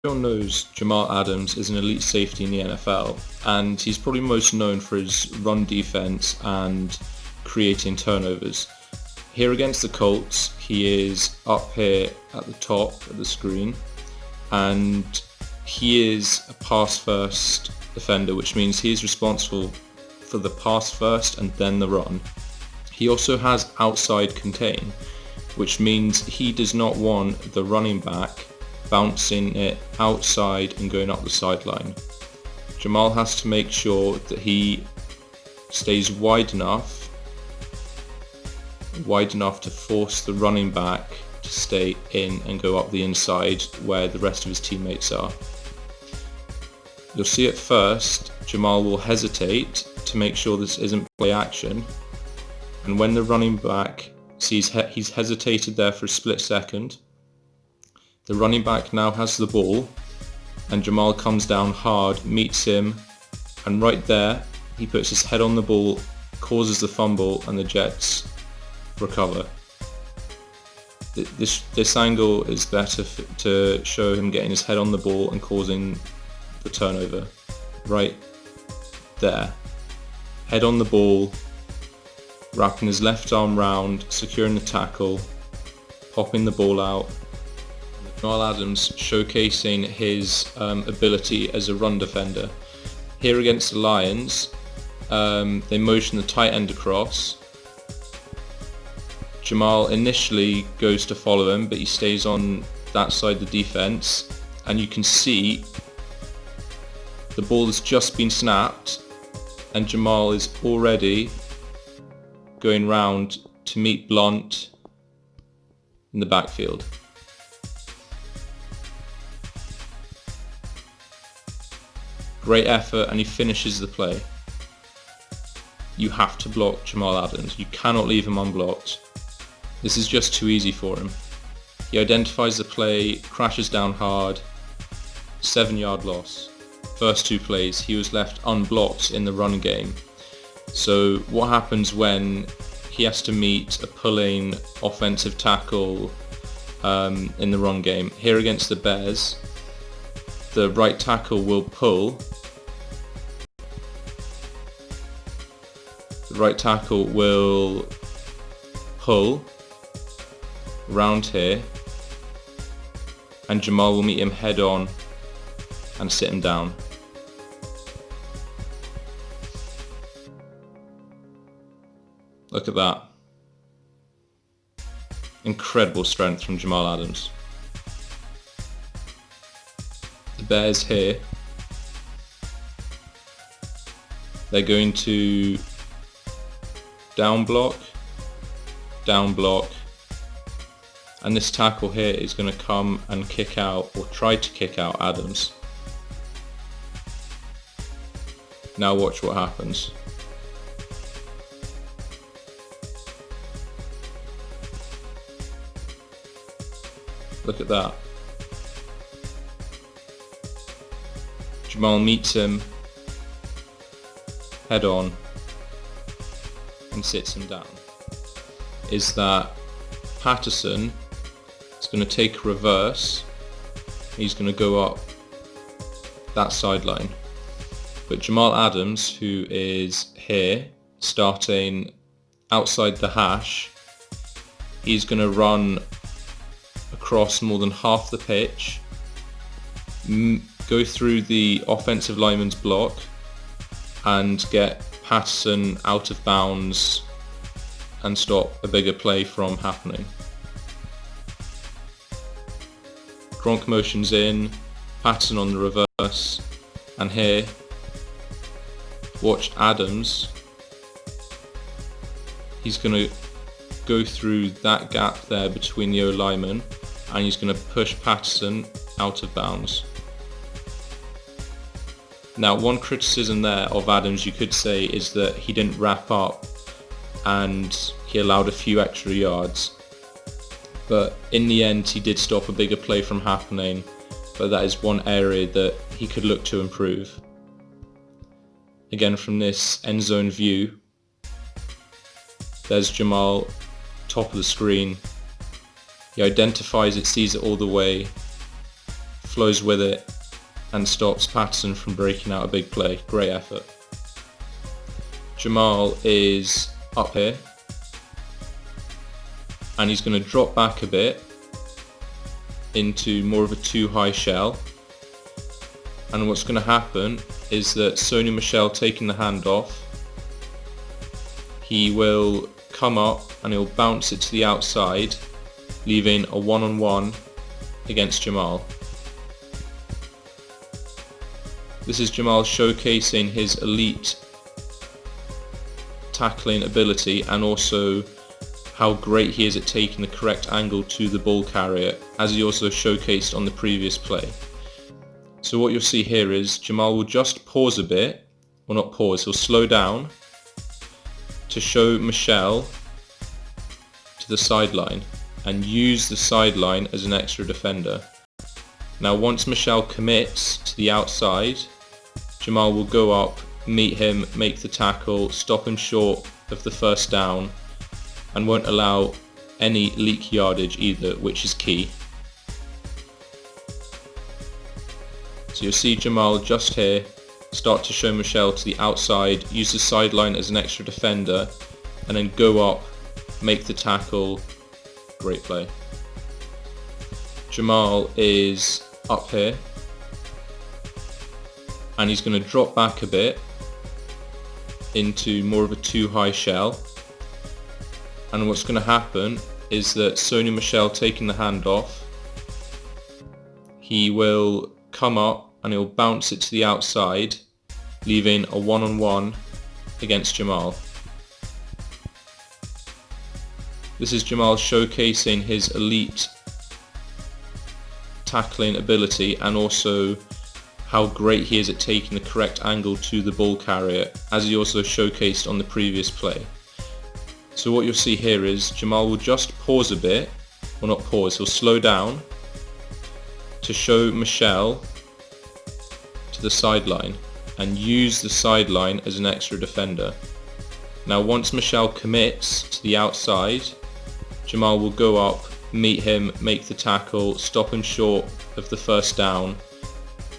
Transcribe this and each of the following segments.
Everyone knows Jamal Adams is an elite safety in the NFL, and he's probably most known for his run defense and creating turnovers. Here against the Colts, he is up here at the top of the screen, and he is a pass-first defender, which means he is responsible for the pass first and then the run. He also has outside contain, which means he does not want the running back bouncing it outside and going up the sideline. Jamal has to make sure that he stays wide enough to force the running back to stay in and go up the inside where the rest of his teammates are. You'll see at first Jamal will hesitate to make sure this isn't play action, and when the running back sees he's hesitated there for a split second, the running back now has the ball, and Jamal comes down hard, meets him, and right there he puts his head on the ball, causes the fumble, and the Jets recover. This angle is better to show him getting his head on the ball and causing the turnover. Right there. Head on the ball, wrapping his left arm round, securing the tackle, popping the ball out. Jamal Adams showcasing his ability as a run defender. Here against the Lions, they motion the tight end across. Jamal initially goes to follow him, but he stays on that side of the defense, and you can see the ball has just been snapped, and Jamal is already going round to meet Blunt in the backfield. Great effort, and he finishes the play. You have to block Jamal Adams. You cannot leave him unblocked. This is just too easy for him. He identifies the play, crashes down hard, 7-yard loss. First 2 plays, he was left unblocked in the run game. So what happens when he has to meet a pulling offensive tackle in the run game? Here against the Bears, the right tackle will pull. The right tackle will pull around here, and Jamal will meet him head on and sit him down. Look at that. Incredible strength from Jamal Adams. The Bears here, they're going to down block, and this tackle here is going to come and kick out, or try to kick out, Adams. Now watch what happens. Look at that. Jamal meets him head on and sits him down. Is that Patterson is going to take a reverse. He's going to go up that sideline. But Jamal Adams, who is here, starting outside the hash, he's going to run across more than half the pitch, go through the offensive lineman's block, and get Patterson out of bounds and stop a bigger play from happening. Gronk motions in, Patterson on the reverse, and here, watch Adams. He's going to go through that gap there between the O-linemen, and he's going to push Patterson out of bounds. Now, one criticism there of Adams, you could say, is that he didn't wrap up and he allowed a few extra yards. But in the end, he did stop a bigger play from happening, but that is one area that he could look to improve. Again, from this end zone view, there's Jamal, top of the screen. He identifies it, sees it all the way, flows with it and stops Patterson from breaking out a big play. Great effort. Jamal is up here and he's going to drop back a bit into more of a too high shell, and what's going to happen is that Sony Michel taking the hand off, he will come up and he'll bounce it to the outside, leaving a one-on-one against Jamal. This is Jamal showcasing his elite tackling ability and also how great he is at taking the correct angle to the ball carrier, as he also showcased on the previous play. So what you'll see here is Jamal will just pause a bit, well not pause, he'll slow down to show Michel to the sideline and use the sideline as an extra defender. Now once Michel commits to the outside, Jamal will go up, meet him, make the tackle, stop him short of the first down, and won't allow any leak yardage either, which is key. So you'll see Jamal just here start to show Michel to the outside, use the sideline as an extra defender, and then go up, make the tackle. Great play. Jamal is up here and he's going to drop back a bit into more of a too high shell, and what's going to happen is that Sony Michel taking the hand off, he will come up and he'll bounce it to the outside, leaving a one-on-one against Jamal. This is Jamal showcasing his elite tackling ability and also how great he is at taking the correct angle to the ball carrier, as he also showcased on the previous play. So what you'll see here is Jamal will just pause a bit, well not pause, he'll slow down to show Michel to the sideline and use the sideline as an extra defender. Now once Michel commits to the outside, Jamal will go up, meet him, make the tackle, stop him short of the first down,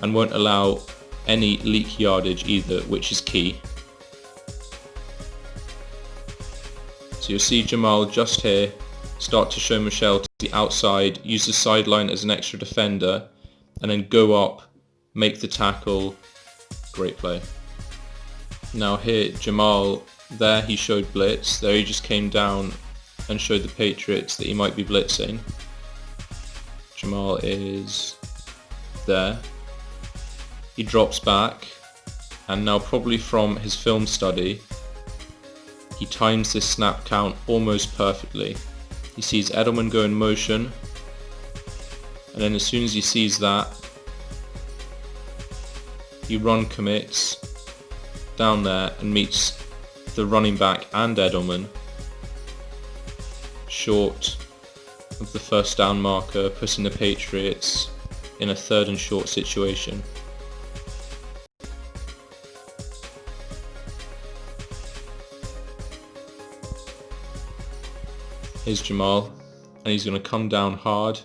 and won't allow any leak yardage either, which is key. So you'll see Jamal just here start to show Michel to the outside, use the sideline as an extra defender, and then go up, make the tackle. Great play. Now here Jamal, there he showed blitz, there he just came down and showed the Patriots that he might be blitzing. Jamal is there. He drops back, and now probably from his film study, he times this snap count almost perfectly. He sees Edelman go in motion, and then as soon as he sees that, he run commits down there and meets the running back and Edelman short of the first down marker, putting the Patriots in a 3rd and short situation. Here's Jamal, and he's going to come down hard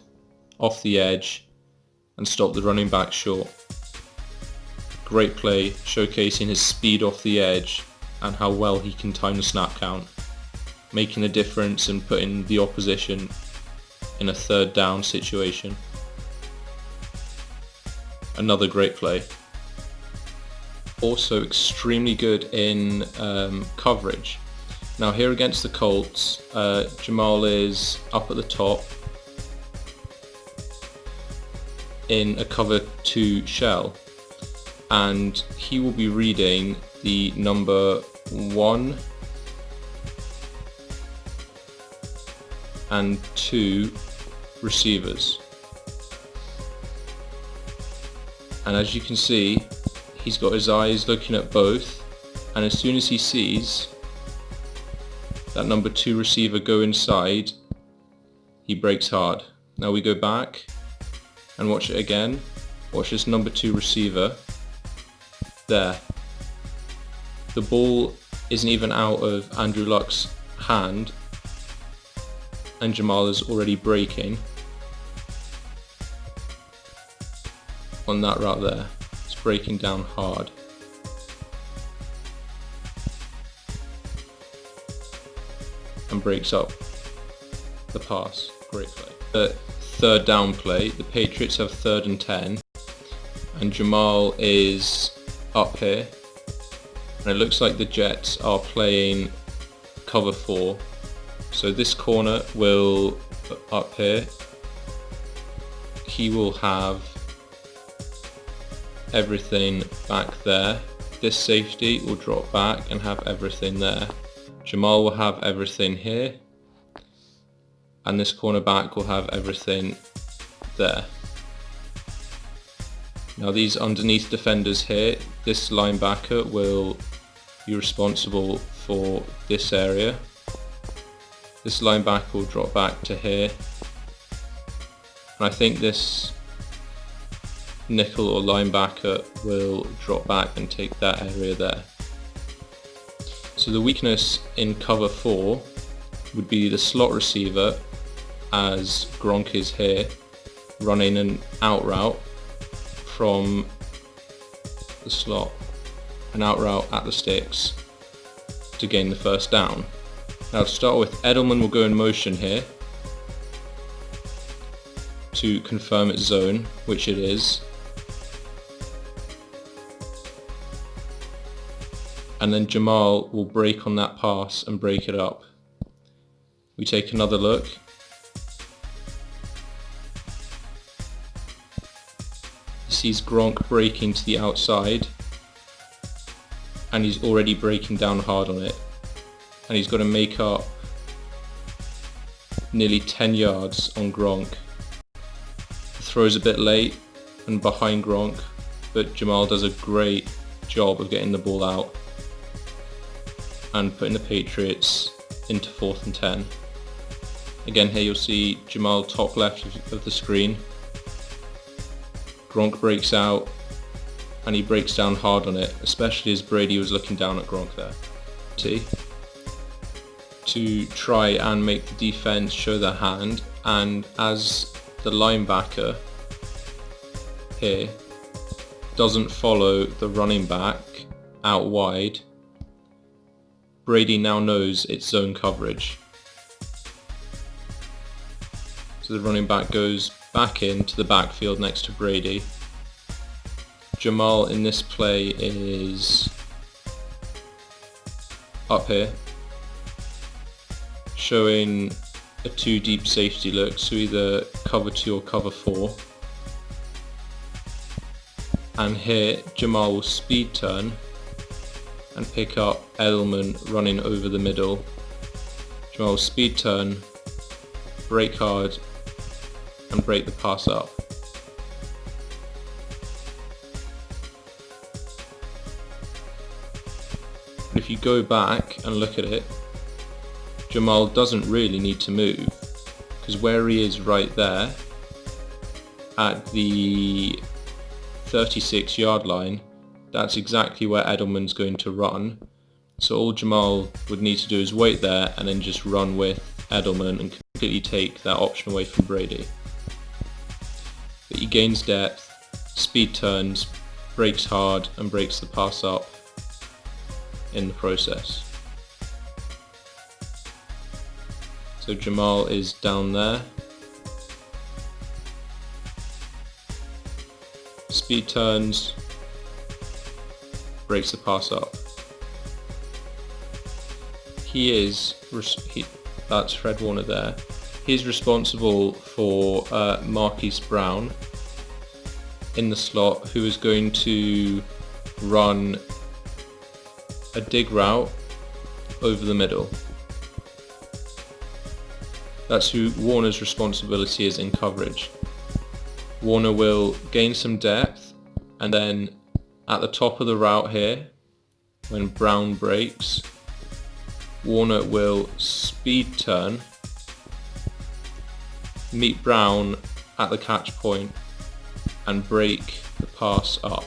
off the edge and stop the running back short. Great play, showcasing his speed off the edge and how well he can time the snap count, making a difference and putting the opposition in a 3rd down situation. Another great play. Also extremely good in coverage. Now here against the Colts, Jamal is up at the top in a cover 2 shell, and he will be reading the number 1 and 2 receivers. And as you can see, he's got his eyes looking at both, and as soon as he sees that number 2 receiver go inside, he breaks hard. Now we go back and watch it again. Watch this number 2 receiver. There. The ball isn't even out of Andrew Luck's hand, and Jamal is already breaking. on that route there. It's breaking down hard. And breaks up the pass. Great play. The third down play, the Patriots have 3rd and 10, and Jamal is up here, and it looks like the Jets are playing cover 4. So this corner will up here. He will have everything back there. This safety will drop back and have everything there. Jamal will have everything here, and this cornerback will have everything there. Now these underneath defenders here, this linebacker will be responsible for this area. This linebacker will drop back to here, and I think this nickel or linebacker will drop back and take that area there. So the weakness in cover 4 would be the slot receiver, as Gronk is here, running an out route from the slot, an out route at the sticks to gain the first down. Now to start with, Edelman will go in motion here to confirm its zone, which it is. And then Jamal will break on that pass and break it up. We take another look. He sees Gronk breaking to the outside, and he's already breaking down hard on it. And he's got to make up nearly 10 yards on Gronk. The throw's a bit late and behind Gronk, but Jamal does a great job of getting the ball out and putting the Patriots into 4th and 10. Again, here you'll see Jamal top left of the screen. Gronk breaks out, and he breaks down hard on it, especially as Brady was looking down at Gronk there. To try and make the defense show their hand, and as the linebacker here doesn't follow the running back out wide, Brady now knows it's zone coverage. So the running back goes back into the backfield next to Brady. Jamal in this play is up here, showing a 2 deep safety look, so either cover 2 or cover 4. And here Jamal will speed turn and pick up Edelman running over the middle. Jamal will speed turn, break hard, and break the pass up. But if you go back and look at it, Jamal doesn't really need to move, because where he is right there at the 36-yard line, that's exactly where Edelman's going to run. So all Jamal would need to do is wait there and then just run with Edelman and completely take that option away from Brady. But he gains depth, speed turns, breaks hard, and breaks the pass up in the process. So Jamal is down there. Speed turns, breaks the pass up. That's Fred Warner there. He's responsible for Marquise Brown in the slot, who is going to run a dig route over the middle. That's who Warner's responsibility is in coverage. Warner will gain some depth, and then at the top of the route here, when Brown breaks, Warner will speed turn, meet Brown at the catch point, and break the pass up.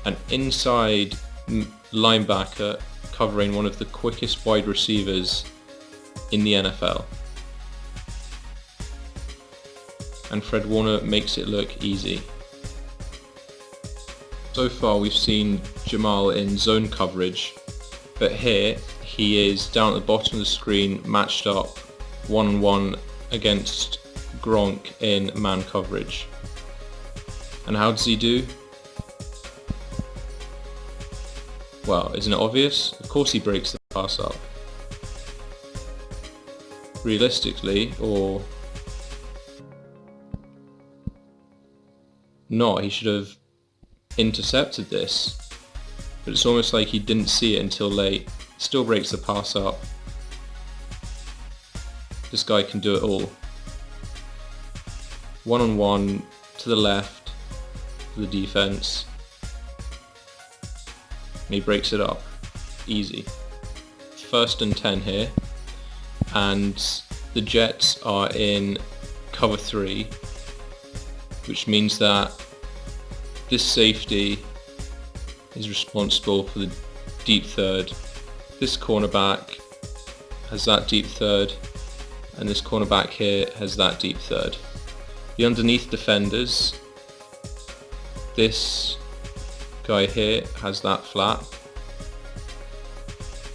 An inside linebacker covering one of the quickest wide receivers in the NFL. and Fred Warner makes it look easy. So far we've seen Jamal in zone coverage, but here he is down at the bottom of the screen, matched up 1-on-1 against Gronk in man coverage. And how does he do? Well, isn't it obvious? Of course he breaks the pass up. Realistically, or not, he should have intercepted this. But it's almost like he didn't see it until late. Still breaks the pass up. This guy can do it all. 1-on-1 to the left for the defense. And he breaks it up. Easy. 1st and 10 here. And the Jets are in cover 3, which means that this safety is responsible for the deep third. This cornerback has that deep third, and this cornerback here has that deep third. The underneath defenders, this guy here has that flat.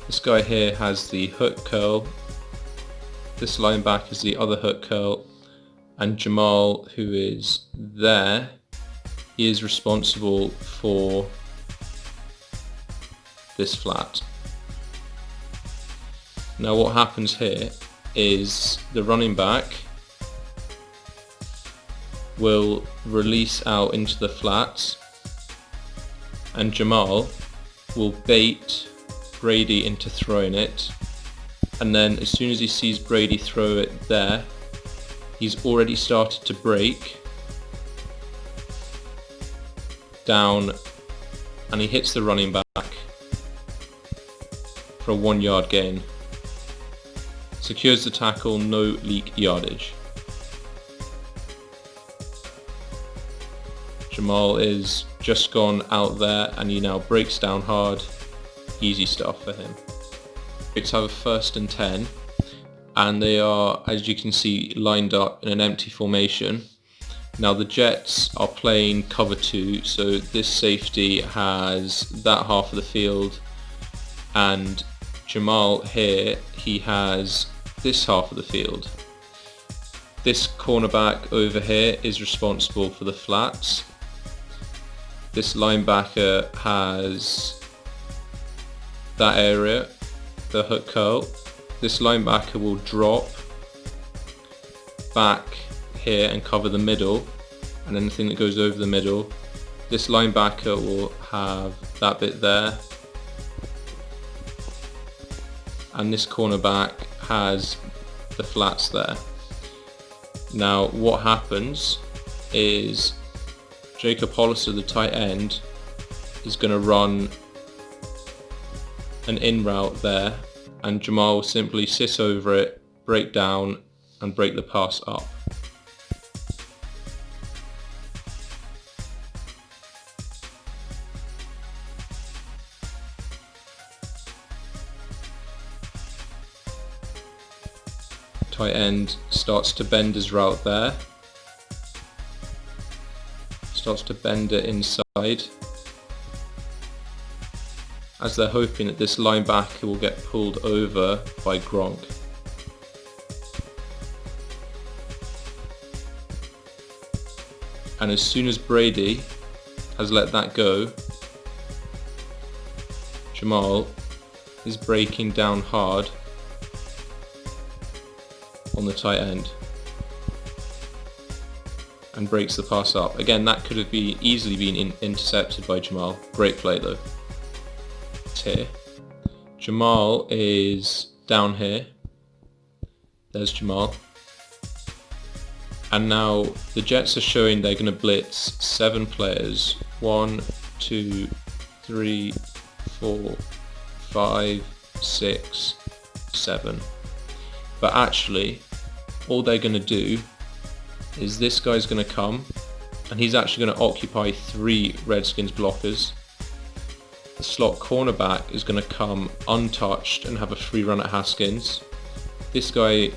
This guy here has the hook curl. This linebacker is the other hook curl, and Jamal, who is there, he is responsible for this flat. Now what happens here is the running back will release out into the flats, and Jamal will bait Brady into throwing it, and then as soon as he sees Brady throw it there, he's already started to break down, and he hits the running back for a 1-yard gain. Secures the tackle, no leak yardage. Jamal is just gone out there and he now breaks down hard. Easy stuff for him. It's have a 1st and 10, and they are, as you can see, lined up in an empty formation. Now the Jets are playing cover 2, so this safety has that half of the field, and Jamal here, he has this half of the field. This cornerback over here is responsible for the flats. This linebacker has that area, the hook curl. This linebacker will drop back here and cover the middle, and anything that goes over the middle. This linebacker will have that bit there, and this cornerback has the flats there. Now what happens is Jacob Hollister, the tight end, is going to run an in route there, and Jamal will simply sit over it, break down and break the pass up. Tight end starts to bend his route there, starts to bend it inside, as they're hoping that this linebacker will get pulled over by Gronk. And as soon as Brady has let that go, Jamal is breaking down hard on the tight end and breaks the pass up. Again, that could have easily been intercepted by Jamal. Great play though. It's here. Jamal is down here. There's Jamal. And now the Jets are showing they're going to blitz 7 players. 1, 2, 3, 4, 5, 6, 7. But actually, all they're going to do is this guy's going to come, and he's actually going to occupy 3 Redskins blockers. The slot cornerback is going to come untouched and have a free run at Haskins. This guy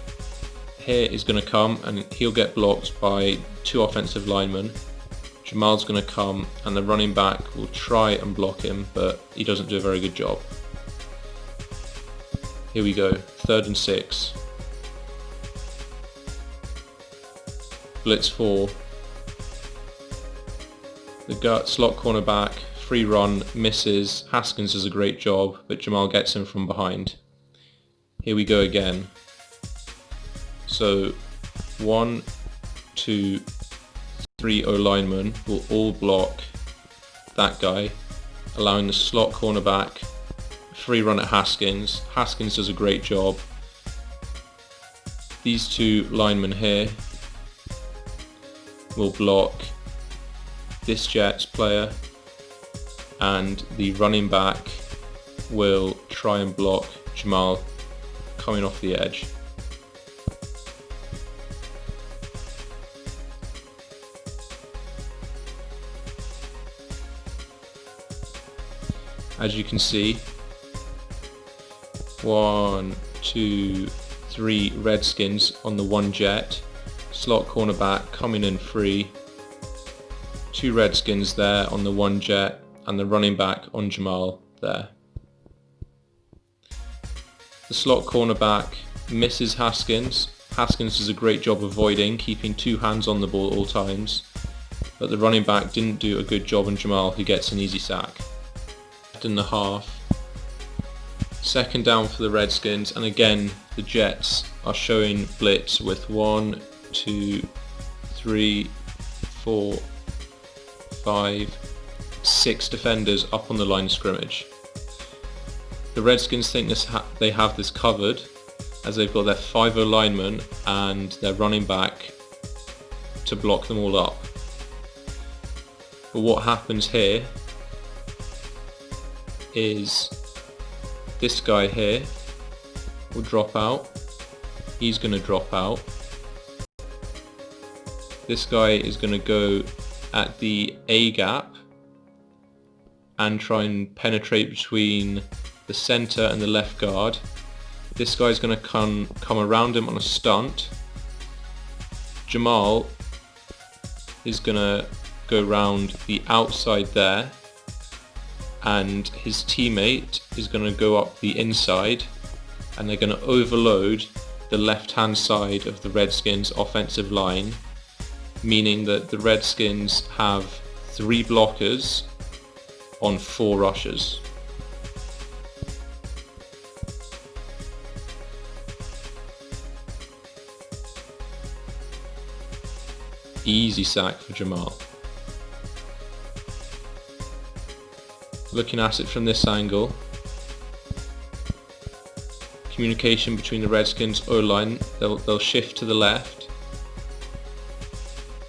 here is going to come and he'll get blocked by 2 offensive linemen. Jamal's going to come and the running back will try and block him, but he doesn't do a very good job. Here we go, 3rd and 6. Blitz 4. The slot cornerback, free run, misses. Haskins does a great job, but Jamal gets him from behind. Here we go again. So 1, 2, 3 O-linemen will all block that guy, allowing the slot cornerback free run at Haskins. Haskins does a great job. These 2 linemen here will block this Jets player, and the running back will try and block Jamal coming off the edge. As you can see, 1, 2, 3 Redskins on the 1 Jet, slot cornerback coming in free, 2 Redskins there on the 1 Jet, and the running back on Jamal there. The slot cornerback misses Haskins. Haskins does a great job avoiding, keeping 2 hands on the ball at all times, but the running back didn't do a good job on Jamal, who gets an easy sack. In the half, 2nd down for the Redskins, and again the Jets are showing blitz with 1, 2, 3, 4, 5, 6 defenders up on the line of scrimmage. The Redskins think they have this covered, as they've got their 5 linemen and their running back to block them all up. But what happens here is this guy here will drop out. He's going to drop out. This guy is going to go at the A gap and try and penetrate between the center and the left guard. This guy's going to come around him on a stunt. Jamal is going to go round the outside there, and his teammate is going to go up the inside, and they're going to overload the left hand side of the Redskins offensive line, meaning that the Redskins have 3 blockers on 4 rushers. Easy sack for Jamal. Looking at it from this angle, communication between the Redskins O-line, they'll shift to the left.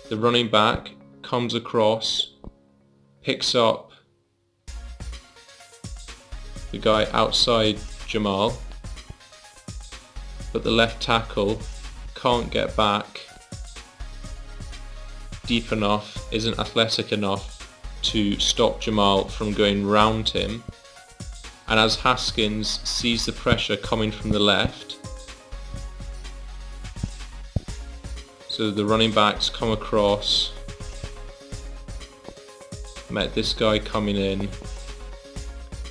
The running back comes across, picks up the guy outside Jamal, but the left tackle can't get back deep enough, isn't athletic enough to stop Jamal from going round him, and as Haskins sees the pressure coming from the left, so the running backs come across, met this guy coming in.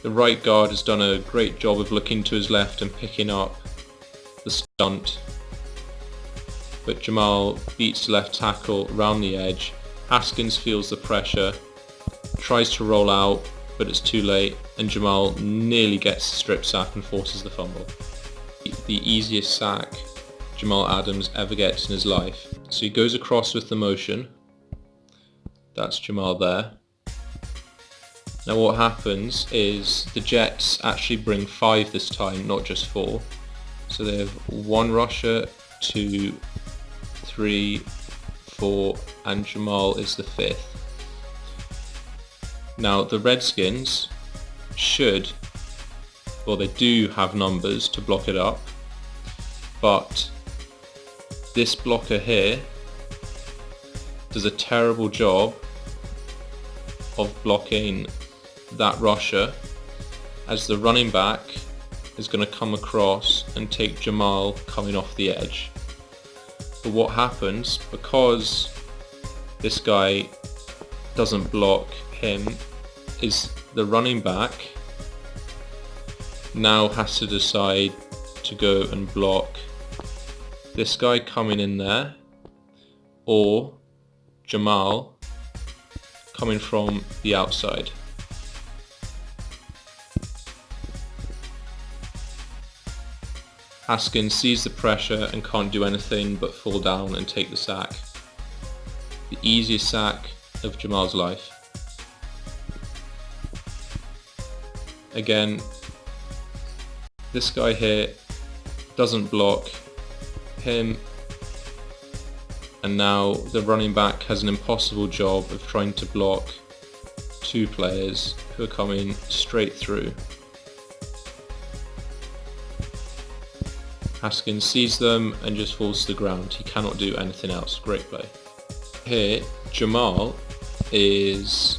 The right guard has done a great job of looking to his left and picking up the stunt, but Jamal beats the left tackle round the edge. Haskins feels the pressure, tries to roll out, but it's too late, and Jamal nearly gets the strip sack and forces the fumble. The easiest sack Jamal Adams ever gets in his life. So he goes across with the motion. That's Jamal there. Now what happens is the Jets actually bring 5 this time, not just 4. So they have 1 rusher, 2, 3, 4, and Jamal is the 5th. Now the Redskins they do have numbers to block it up, but this blocker here does a terrible job of blocking that rusher, as the running back is going to come across and take Jamal coming off the edge. But what happens, because this guy doesn't block him, is the running back now has to decide to go and block this guy coming in there, or Jamal coming from the outside. Haskins sees the pressure and can't do anything but fall down and take the sack. The easiest sack of Jamal's life. Again, this guy here doesn't block him, and now the running back has an impossible job of trying to block two players who are coming straight through. Haskins sees them and just falls to the ground. He cannot do anything else. Great play. Here, Jamal is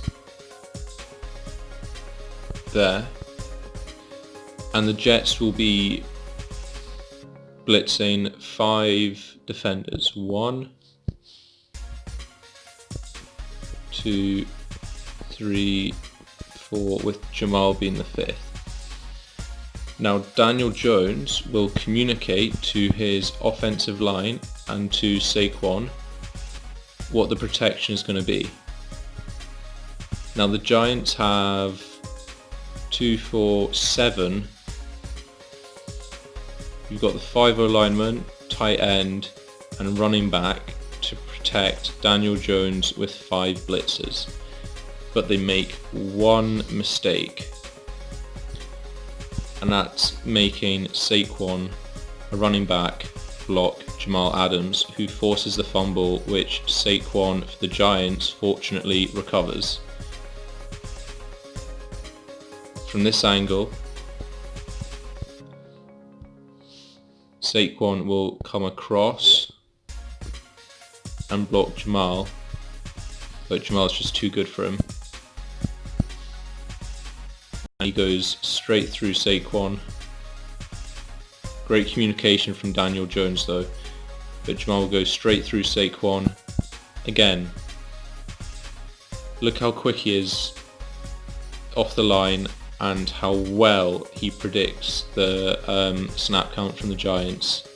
there, and the Jets will be blitzing 5 defenders. 1, 2, 3, 4, with Jamal being the 5th. Now Daniel Jones will communicate to his offensive line and to Saquon what the protection is going to be. Now the Giants have 2, 4, 7. You've got the 5 lineman, tight end, and running back to protect Daniel Jones with 5 blitzers. But they make one mistake, and that's making Saquon, a running back, block Jamal Adams, who forces the fumble, which Saquon for the Giants fortunately recovers. From this angle, Saquon will come across and block Jamal, but Jamal's just too good for him. He goes straight through Saquon. Great communication from Daniel Jones though, but Jamal will go straight through Saquon. Again, look how quick he is off the line and how well he predicts the snap count from the Giants.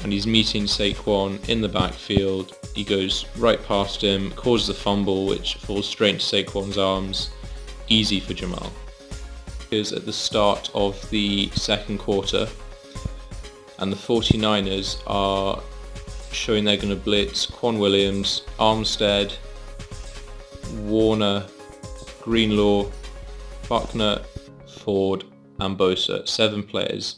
And he's meeting Saquon in the backfield. He goes right past him, causes a fumble which falls straight into Saquon's arms. Easy for Jamal. Is at the start of the second quarter, and the 49ers are showing they're going to blitz Quan Williams, Armstead, Warner, Greenlaw, Buckner, Ford, and Bosa. 7 players.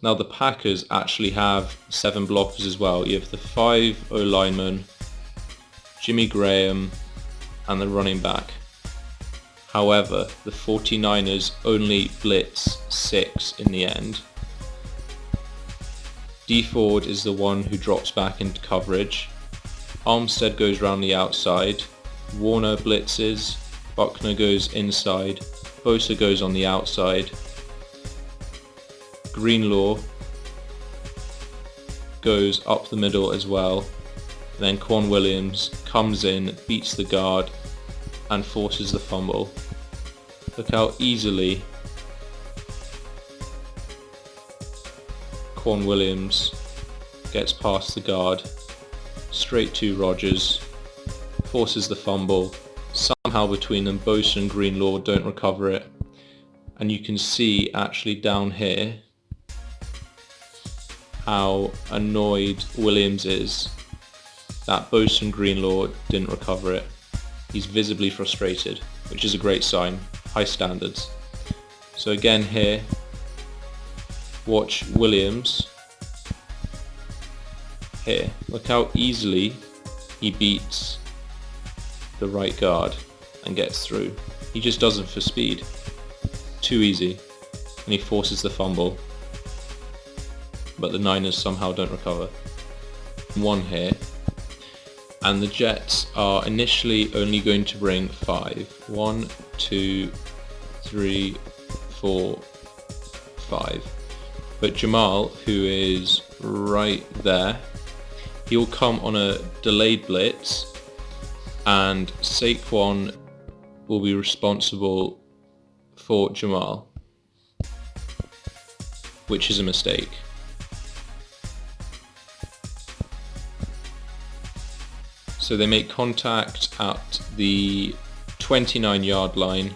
Now the Packers actually have 7 blockers as well. You have the 5 O-linemen, Jimmy Graham, and the running back. However, the 49ers only blitz 6 in the end. D Ford is the one who drops back into coverage. Armstead goes around the outside. Warner blitzes. Buckner goes inside. Bosa goes on the outside. Greenlaw goes up the middle as well. Then Quan Williams comes in, beats the guard, and forces the fumble. Look how easily Quan Williams gets past the guard, straight to Rodgers, forces the fumble. Somehow between them, Bosa and Greenlaw don't recover it. And you can see actually down here how annoyed Williams is that Bosa and Greenlaw didn't recover it. He's visibly frustrated, which is a great sign. High standards. So again here, watch Williams. Here, look how easily he beats the right guard and gets through. He just does it for speed. Too easy. And he forces the fumble. But the Niners somehow don't recover. 1 here. And the Jets are initially only going to bring 5. 1, 2, 3, 4, 5. But Jamal, who is right there, He will come on a delayed blitz, and Saquon will be responsible for Jamal, which is a mistake. So they make contact at the 29-yard line,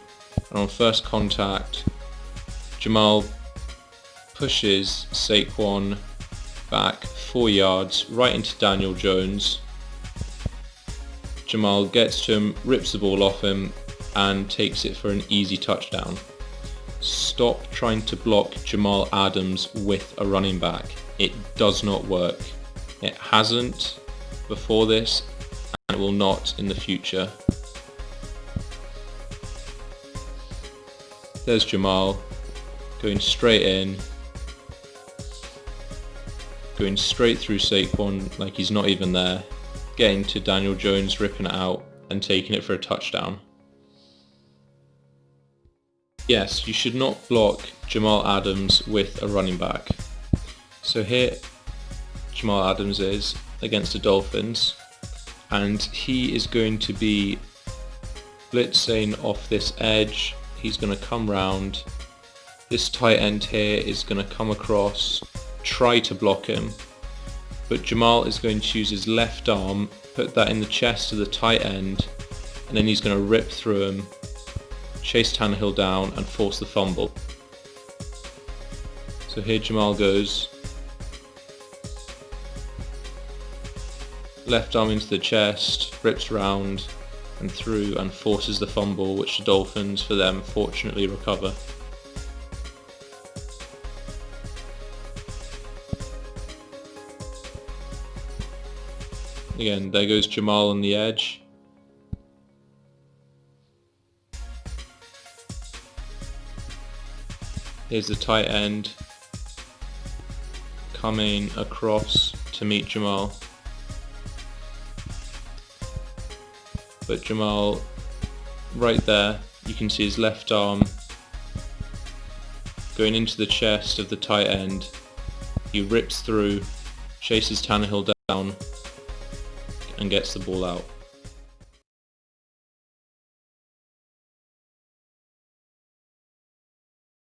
and on first contact, Jamal pushes Saquon back 4 yards right into Daniel Jones. Jamal gets to him, rips the ball off him, and takes it for an easy touchdown. Stop trying to block Jamal Adams with a running back. It does not work. It hasn't before this, and it will not in the future. There's Jamal going straight in, going straight through Saquon like he's not even there, getting to Daniel Jones, ripping it out and taking it for a touchdown. Yes, you should not block Jamal Adams with a running back. So here Jamal Adams is against the Dolphins, and he is going to be blitzing off this edge. He's going to come round. This tight end here is going to come across, try to block him, but Jamal is going to use his left arm, put that in the chest of the tight end, and then he's going to rip through him, chase Tannehill down and force the fumble. So here Jamal goes, left arm into the chest, rips around and through and forces the fumble, which the Dolphins, for them, fortunately recover. Again, there goes Jamal on the edge. Here's the tight end coming across to meet Jamal. But Jamal, right there, you can see his left arm going into the chest of the tight end. He rips through, chases Tannehill down, and gets the ball out.